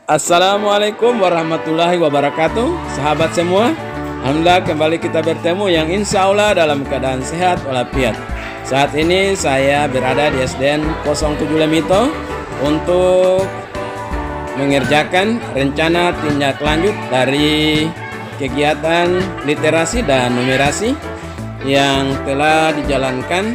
Assalamualaikum warahmatullahi wabarakatuh. Sahabat semua, alhamdulillah kembali kita bertemu yang insya Allah dalam keadaan sehat walafiat. Saat ini saya berada di SDN 07 Lemito untuk mengerjakan rencana tindak lanjut dari kegiatan literasi dan numerasi yang telah dijalankan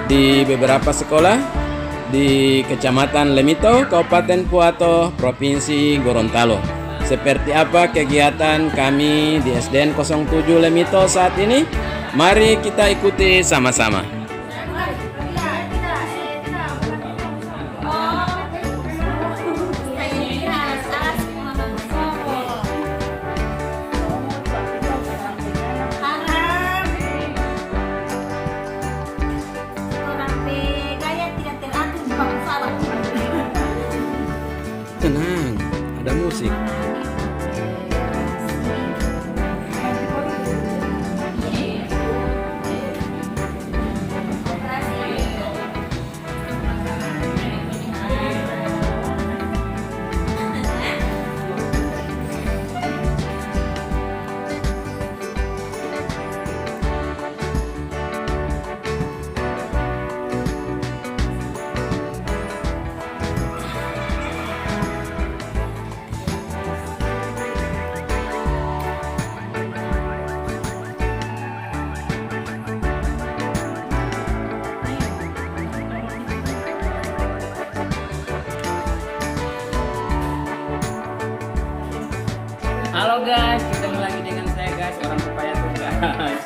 di beberapa sekolah di Kecamatan Lemito, Kabupaten Puato, Provinsi Gorontalo. Seperti apa kegiatan kami di SDN 07 Lemito saat ini? Mari kita ikuti sama-sama. Tenang, ada musik. Halo guys, ketemu lagi dengan saya guys, orang pepaya tuh guys.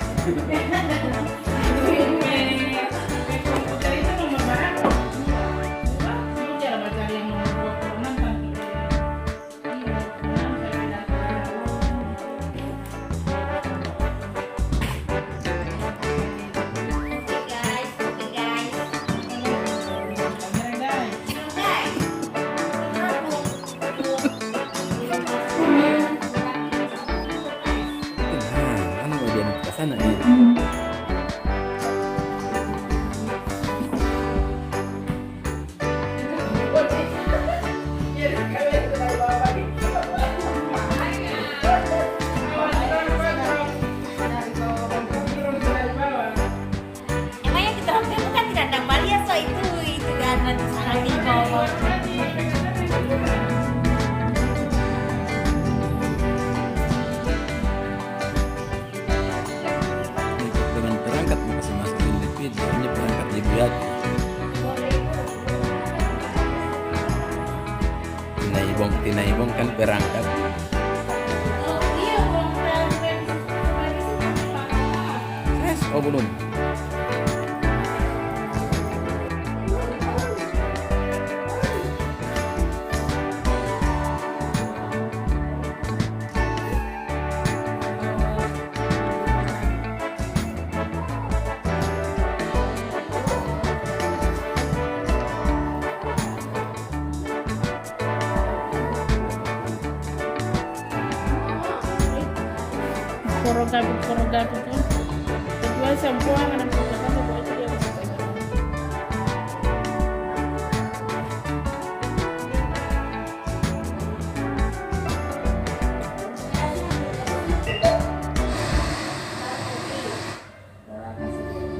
Sana emangnya kita orang itu kan tidak nambah ya, so itu kan nanti sangat tinggal. dengan perangkat masing-masing individu, hanya perangkat libuat. Tina ibong kan perangkat. Yes, oh belum. Korogabit itu kedua sempuan anak